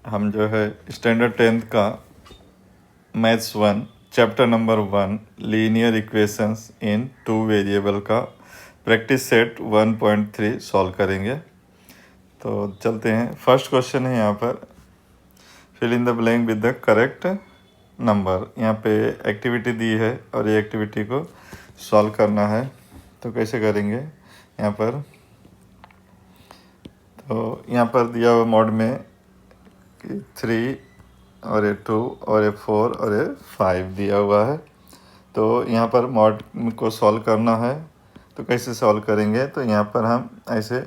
हम जो है स्टैंडर्ड 10th का maths 1 chapter number 1 linear equations in 2 variable का प्रैक्टिस सेट 1.3 सॉल्व करेंगे। तो चलते हैं। फर्स्ट क्वेश्चन है यहाँ पर fill in the blank with the correct number. यहाँ पे एक्टिविटी दी है और ये एक्टिविटी को सॉल्व करना है। तो कैसे करेंगे यहाँ पर? तो यहाँ पर दिया हुआ मॉड में 3 और ये 2 और ये 4 और ये 5 दिया हुआ है। तो यहाँ पर मॉड को सॉल्व करना है। तो कैसे सॉल्व करेंगे? तो यहाँ पर हम ऐसे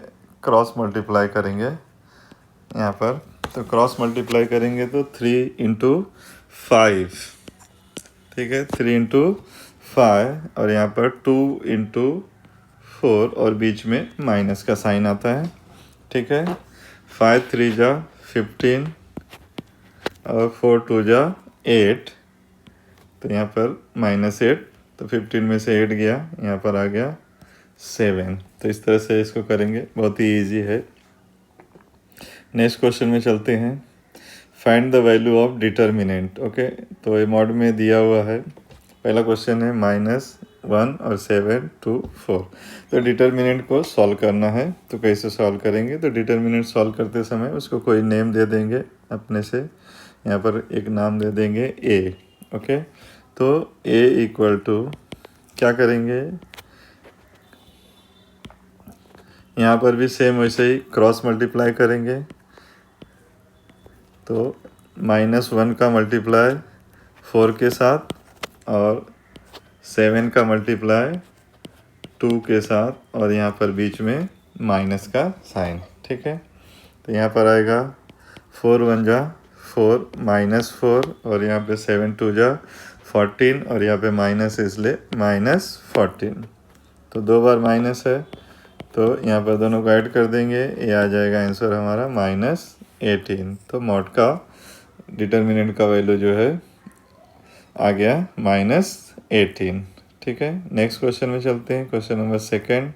क्रॉस मल्टीप्लाई करेंगे यहाँ पर। तो क्रॉस मल्टीप्लाई करेंगे तो 3 इंटू 5, ठीक है, 3 इंटू 5 और यहाँ पर 2 इंटू 4 और बीच में माइनस का साइन आता है, ठीक है। 5 3 जा 15 और 4 2 जा 8, तो यहाँ पर -8, तो 15 में से 8 गया, यहाँ पर आ गया 7। तो इस तरह से इसको करेंगे, बहुत ही इजी है। नेक्स्ट क्वेश्चन में चलते हैं। Find the value of determinant. Okay, तो ये मॉड में दिया हुआ है। पहला क्वेश्चन है -1 और 7 2 4। तो डिटर्मिनेंट को सॉल्व करना है। तो कैसे सॉल्व करेंगे? तो डिटर्मिनेंट सॉल्व करते समय उसको कोई नेम दे देंगे अपने से। यहाँ पर एक नाम दे देंगे ए। ओके, तो ए इक्वल टू क्या करेंगे? यहाँ पर भी सेम वैसे ही क्रॉस मल्टीप्लाई करेंगे। तो -1 का मल्टीप्लाई 4 के साथ और 7 का मल्टीप्लाई 2 के साथ और यहाँ पर बीच में माइनस का साइन, ठीक है। तो यहाँ पर आएगा 4 1 जा 4 -4 और यहाँ पे 7 2 जा 14 और यहाँ पे माइनस इसलिए -14। तो 2 बार माइनस है, तो यहाँ पर दोनों को ऐड कर देंगे, ये आ जाएगा आंसर हमारा -18। तो मॉड का डिटर्मिनेंट का वैल्यू जो है आ गया -18, ठीक है। नेक्स्ट क्वेश्चन में चलते हैं। Question number 2।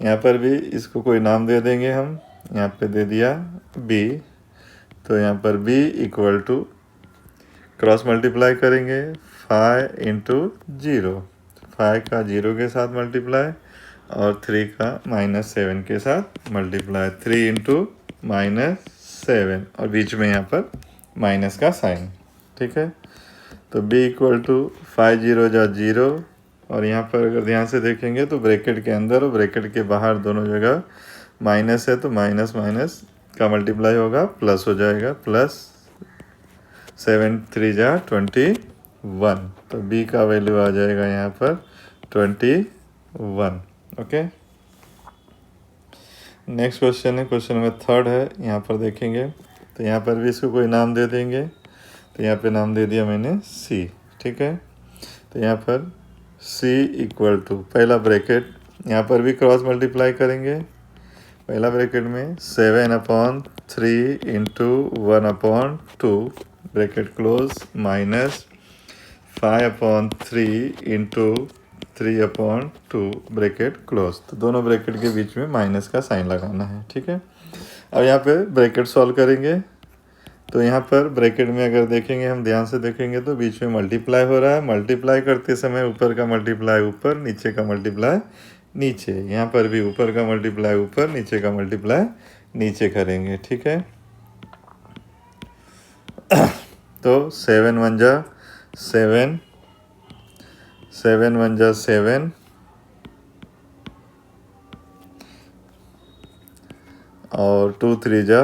यहाँ पर भी इसको कोई नाम दे देंगे हम। यहाँ पे दे दिया बी। तो यहाँ पर b equal to cross multiply करेंगे 5 इंटू 0, 5 का 0 के साथ मल्टीप्लाई और 3 का -7 के साथ मल्टीप्लाई, 3 इंटू -7 और बीच में यहाँ पर माइनस का साइन, ठीक है। तो b इक्वल टू 5 0 जा 0 और यहाँ पर अगर ध्यान से देखेंगे तो ब्रैकेट के अंदर और ब्रैकेट के बाहर दोनों जगह माइनस है, तो माइनस माइनस का मल्टीप्लाई होगा प्लस हो जाएगा, प्लस 7 3 जा 21। तो b का वैल्यू आ जाएगा यहाँ पर 21। ओके, नेक्स्ट क्वेश्चन है। क्वेश्चन नंबर 3 है। यहाँ पर देखेंगे तो यहाँ पर भी इसको कोई नाम दे देंगे। तो यहाँ पे नाम दे दिया मैंने c, ठीक है। तो यहाँ पर c इक्वल टू पहला ब्रैकेट, यहाँ पर भी क्रॉस मल्टीप्लाई करेंगे। पहला ब्रैकेट में 7/3 into 1/2 bracket close minus 5/3 into 3/2 bracket close. तो दोनों ब्रैकेट के बीच में माइनस का साइन लगाना है, ठीक है। अब यहाँ पे ब्रैकेट सॉल्व करेंगे। तो यहाँ पर ब्रैकेट में अगर देखेंगे, हम ध्यान से देखेंगे तो बीच में मल्टीप्लाई हो रहा है। मल्टीप्लाई करते समय ऊपर का मल्टीप्लाई ऊपर, नीचे का मल्टीप्लाई नीचे। यहाँ पर भी ऊपर का मल्टीप्लाई ऊपर, नीचे का मल्टीप्लाई नीचे करेंगे, ठीक है। तो 7 1 जा 7, 7 1 जा 7 और 2 3 जा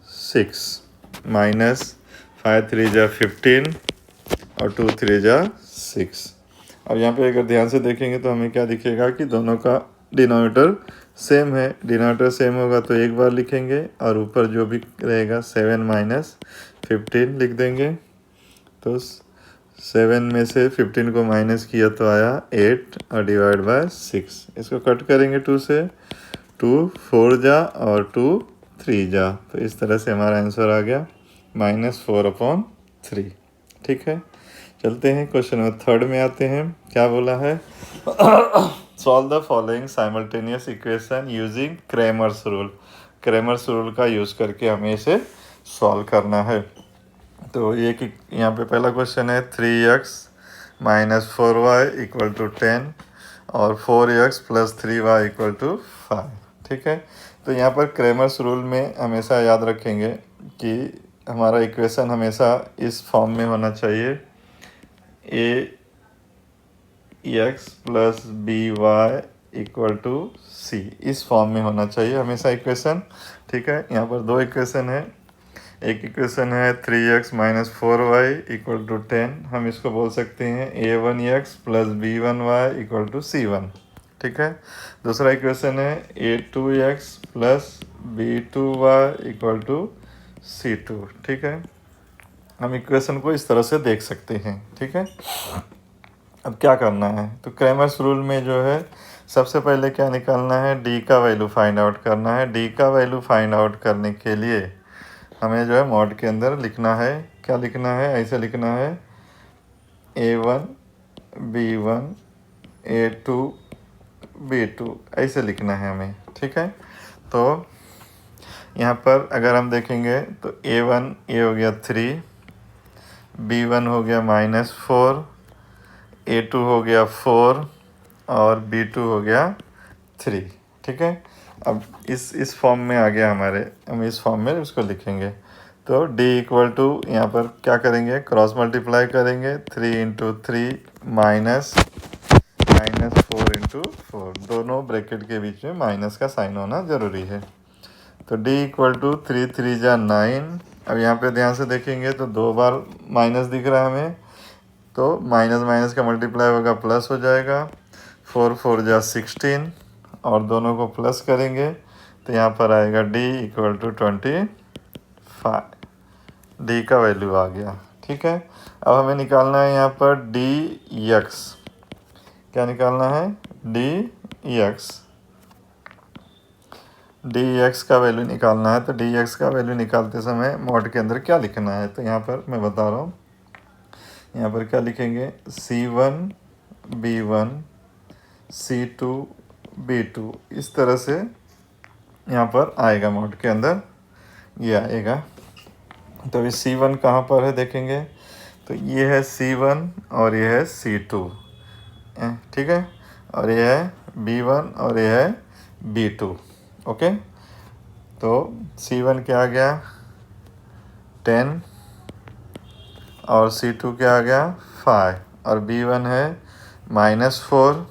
6 माइनस 5 3 जा 15 और 2 3 जा 6। अब यहाँ पे अगर ध्यान से देखेंगे तो हमें क्या दिखेगा कि दोनों का डिनोमिनेटर सेम है। डिनोमिनेटर सेम होगा तो एक बार लिखेंगे और ऊपर जो भी रहेगा 7 - 15 लिख देंगे। तो 7 में से 15 को माइनस किया तो आया 8 और डिवाइड बाय 6। इसको कट करेंगे 2 से, 2 4 जा और 2 3 जा। तो इस तरह से हमारा आंसर आ गया -4/3, ठीक है। चलते हैं क्वेश्चन नंबर 3 में आते हैं। क्या बोला है? Solve the following simultaneous equation using Cramer's rule. Cramer's rule का यूज़ करके हमें इसे सॉल्व करना है। तो ये कि यहाँ पे पहला क्वेश्चन है 3x minus 4y equal to 10 और 4x plus 3y equal to 5। ठीक है, तो यहाँ पर क्रेमर्स रूल में हमेशा याद रखेंगे कि हमारा इक्वेशन हमेशा इस फॉर्म में होना चाहिए, A X plus B Y equal to C, इस फॉर्म में होना चाहिए हमेशा इक्वेशन। ठीक है, यहाँ पर दो इक्वेशन है, एक इक्वेशन है 3x minus 4y equal to 10, हम इसको बोल सकते हैं a1x plus b1y equal to c1। ठीक है, दूसरा इक्वेशन है a2x plus b2y equal to c2। ठीक है, हम इक्वेशन को इस तरह से देख सकते हैं। ठीक है, अब क्या करना है, तो क्रेमर्स रूल में जो है सबसे पहले क्या निकालना है, डी का वैल्यू फाइंड आउट करना है। डी का वैल्यू फाइंड आउट करने के लिए हमें जो है मॉड के अंदर लिखना है, क्या लिखना है, ऐसे लिखना है a1 b1 a2 b2, ऐसे लिखना है हमें। ठीक है, तो यहाँ पर अगर हम देखेंगे तो a1 ये हो गया 3, b1 हो गया -4, a2 हो गया 4 और b2 हो गया 3। ठीक है, अब इस फॉर्म में आ गया हमारे, हम इस फॉर्म में उसको लिखेंगे। तो d इक्वल टू यहाँ पर क्या करेंगे, क्रॉस मल्टीप्लाई करेंगे, 3 इंटू 3 माइनस 4 इंटू 4, दोनों ब्रैकेट के बीच में माइनस का साइन होना ज़रूरी है। तो d इक्वल टू 3 3 जा 9। अब यहाँ पे ध्यान से देखेंगे तो दो बार माइनस दिख रहा है हमें, तो माइनस माइनस का मल्टीप्लाई होगा प्लस हो जाएगा, 4 4 जा 16 और दोनों को प्लस करेंगे तो यहाँ पर आएगा d इक्वल टू 25, डी का वैल्यू आ गया। ठीक है, अब हमें निकालना है यहाँ पर डी एक्स, क्या निकालना है, डी एक्स का वैल्यू निकालना है। तो डी एक्स का वैल्यू निकालते समय मॉड के अंदर क्या लिखना है, तो यहाँ पर मैं बता रहा हूँ, यहाँ पर क्या लिखेंगे, c1 b1 c2 b2, इस तरह से यहाँ पर आएगा मॉड के अंदर, ये आएगा। तो अभी c1 कहाँ पर है देखेंगे, तो ये है c1 और ये है c2। ठीक है, और ये है b1 और ये है b2। ओके, तो c1 क्या आ गया 10 और c2 क्या आ गया 5 और b1 है -4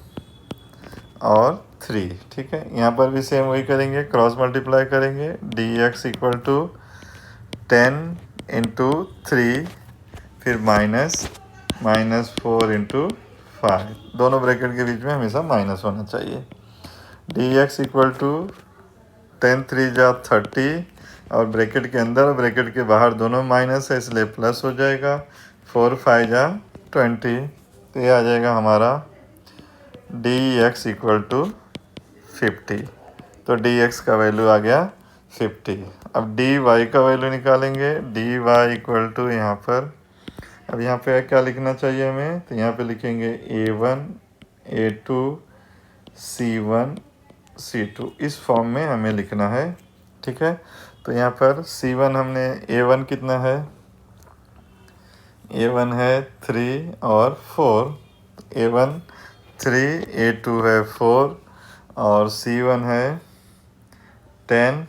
और 3। ठीक है, यहाँ पर भी सेम वही करेंगे, क्रॉस मल्टीप्लाई करेंगे, D X equal to 10 into 3 फिर -4 इंटू 5, दोनों ब्रैकेट के बीच में हमेशा माइनस होना चाहिए। डी एक्स इक्वल टू 10 3 जा 30 और ब्रैकेट के अंदर और ब्रैकेट के बाहर दोनों माइनस है इसलिए प्लस हो जाएगा, 4 5 जा 20, तो ये आ जाएगा हमारा डी एक्स इक्वल टू 50। तो डी एक्स का वैल्यू आ गया 50। अब डी वाई का वैल्यू निकालेंगे, डी वाई इक्वल टू यहाँ पर, अब यहाँ पे क्या लिखना चाहिए हमें, तो यहाँ पे लिखेंगे a1 a2 c1 c2, इस फॉर्म में हमें लिखना है। ठीक है, तो यहाँ पर c1 हमने a1 कितना है, a1 है 3 और 4, a1 3 a2 है 4 और c1 है 10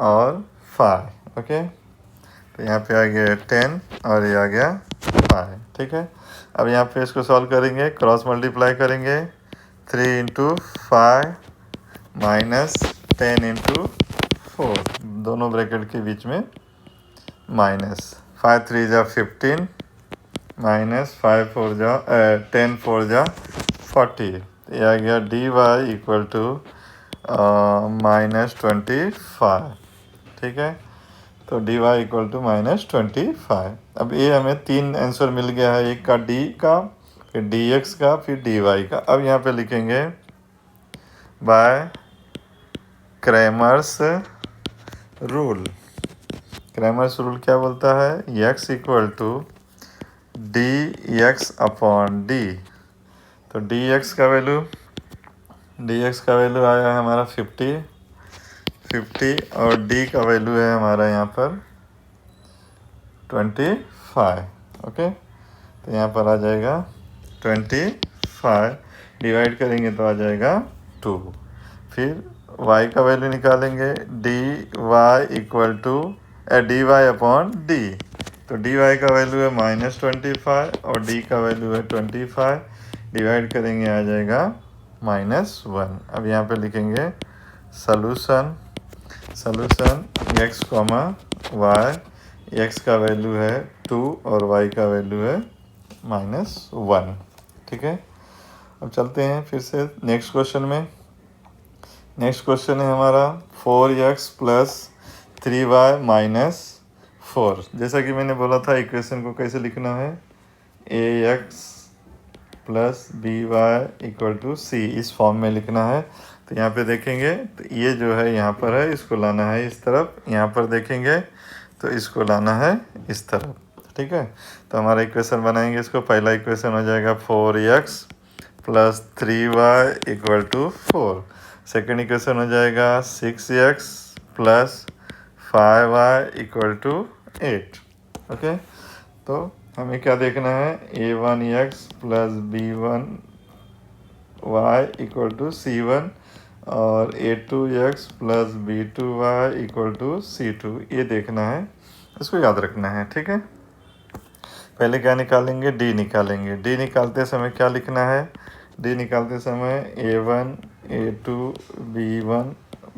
और 5। ओके, तो यहाँ पे आ गया 10 और ये आ गया 5। ठीक है, अब यहाँ पे इसको सॉल्व करेंगे, क्रॉस मल्टीप्लाई करेंगे, 3 इंटू 5 माइनस 10 इंटू 4, दोनों ब्रैकेट के बीच में माइनस, 5 3 जा 15 माइनस 5 4 जा 10 4 जा 40, ये आ गया डी वाई इक्वल टू -25। ठीक है, तो डी वाई इक्वल टू -25। अब ये हमें तीन आंसर मिल गया है, एक का डी का, फिर डी एक्स का, फिर डी वाई का। अब यहाँ पे लिखेंगे by Cramer's rule. Cramer's rule क्या बोलता है, X equal to D X upon D. तो डी एक्स का वैल्यू आया है हमारा 50 और डी का वैल्यू है हमारा यहाँ पर 25। ओके, तो यहाँ पर आ जाएगा 25, डिवाइड करेंगे तो आ जाएगा 2। फिर y का वैल्यू निकालेंगे, dy equal to dy upon D. तो dy का वैल्यू है -25 और d का वैल्यू है 25, डिवाइड करेंगे आ जाएगा -1। अब यहाँ पे लिखेंगे सॉल्यूशन x, y, x का वैल्यू है 2 और y का वैल्यू है -1। ठीक है, अब चलते हैं फिर से नेक्स्ट क्वेश्चन में। नेक्स्ट क्वेश्चन है हमारा 4x प्लस 3y माइनस 4। जैसा कि मैंने बोला था इक्वेशन को कैसे लिखना है, ax plus by equal to c, इस फॉर्म में लिखना है। तो यहाँ पे देखेंगे तो ये जो है यहाँ पर है, इसको लाना है इस तरफ। यहाँ पर देखेंगे तो इसको लाना है इस तरफ। ठीक है, तो हमारा इक्वेशन बनाएंगे इसको। पहला इक्वेशन हो जाएगा 4x plus 3y equal to 4। Second equation हो जाएगा 6x plus 5y equal to 8। Okay, तो हमें क्या देखना है, a1x plus b1y equal to c1 और a2x plus b2y equal to c2, ये देखना है, इसको याद रखना है। ठीक है, पहले क्या निकालेंगे, d निकालेंगे। d निकालते समय क्या लिखना है, d निकालते समय a1 a2 b1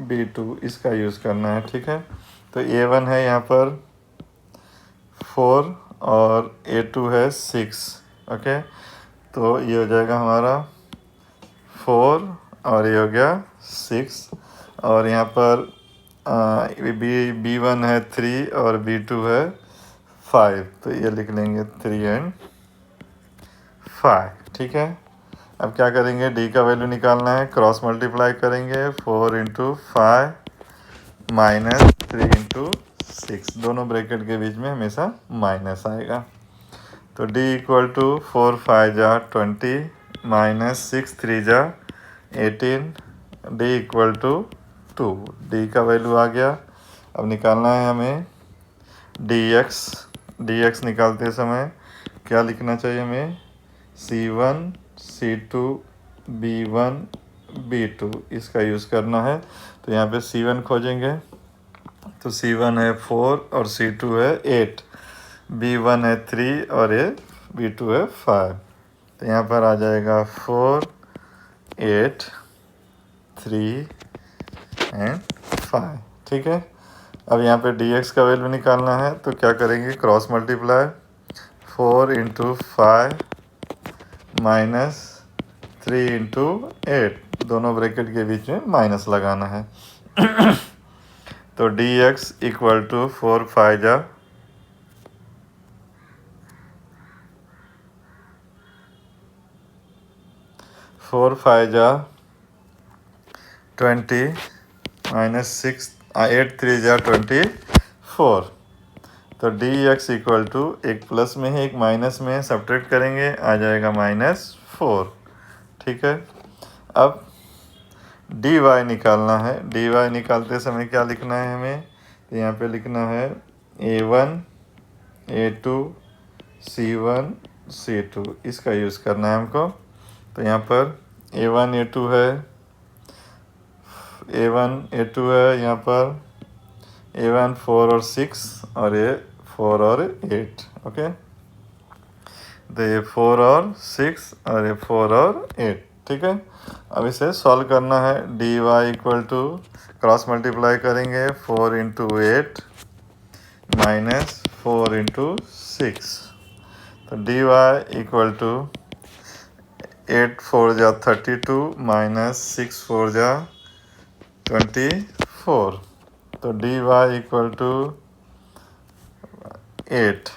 b2 इसका यूज़ करना है। ठीक है, तो a1 है यहाँ पर 4 और a2 है 6। ओके, तो ये हो जाएगा हमारा 4 और ये हो गया 6, और यहाँ पर b1 है 3 और b2 है 5, तो ये लिख लेंगे 3 and 5। ठीक है, अब क्या करेंगे, d का वैल्यू निकालना है, क्रॉस मल्टीप्लाई करेंगे 4 इंटू 5 माइनस 3 इंटू 6, दोनों ब्रैकेट के बीच में हमेशा माइनस आएगा। तो d इक्वल टू 4 5 जा 20 माइनस 6 3 जा 18, d इक्वल टू 2। d का वैल्यू आ गया। अब निकालना है हमें dx निकालते समय क्या लिखना चाहिए हमें, c1 c2 b1 b2 इसका यूज़ करना है। तो यहाँ पे c1 खोजेंगे, तो c1 है 4 और c2 है 8, b1 है 3 और ये b2 है 5। तो यहाँ पर आ जाएगा 4 8 3 एंड 5। ठीक है, अब यहाँ पे dx का वैल्यू निकालना है, तो क्या करेंगे, cross multiply 4 into 5 minus 3 into 8, दोनों ब्रैकेट के बीच में माइनस लगाना है। तो dx इक्वल टू 4 5 जा 4 5 जा 20 माइनस 6 8 3 जा 24। तो dx इक्वल टू, एक प्लस में है एक माइनस में है, सब्ट्रैक्ट करेंगे आ जाएगा -4। ठीक है, अब dy निकालना है। dy निकालते समय क्या लिखना है हमें, तो यहाँ पे लिखना है a1 a2 c1 c2 इसका यूज़ करना है हमको। तो यहाँ पर a1 a2 है, यहाँ पर a1 4 और 6 और ये 4 और 8। ओके, तो ये 4 और 6 और ये 4 और 8। ठीक है, अब इसे सॉल्व करना है। dy equal to, cross multiply करेंगे 4 इंटू 8 माइनस 4 इंटू 6। तो dy इक्वल टू 8 4 जा 32 माइनस 6 4 जा 24। तो dy इक्वल टू 8,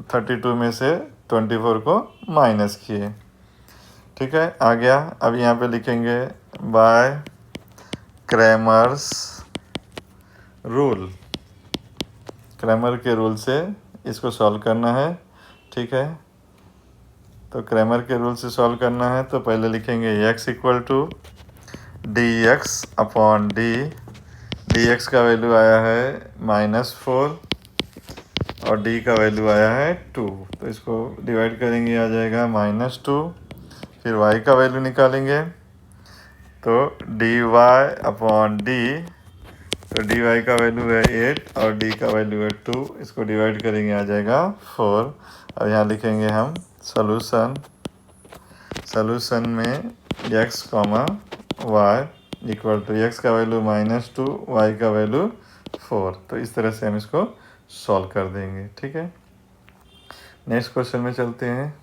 32 में से 24 को माइनस किए। ठीक है, आ गया। अब यहाँ पे लिखेंगे बाय क्रैमर्स रूल, क्रैमर के रूल से इसको सॉल्व करना है। ठीक है, तो क्रैमर के रूल से सॉल्व करना है, तो पहले लिखेंगे x equal to dx upon d। dx का वैल्यू आया है -4 और डी का वैल्यू आया है 2, तो इसको डिवाइड करेंगे आ जाएगा -2। फिर वाई का वैल्यू निकालेंगे तो डी वाई अपॉन डी, तो डी वाई का वैल्यू है 8 और डी का वैल्यू है 2, इसको डिवाइड करेंगे आ जाएगा 4। अब यहाँ लिखेंगे हम सॉल्यूशन में x comma Y equal to x का वैल्यू -2, y का वैल्यू 4। तो इस तरह से हम इसको सॉल्व कर देंगे। ठीक है, नेक्स्ट क्वेश्चन में चलते हैं।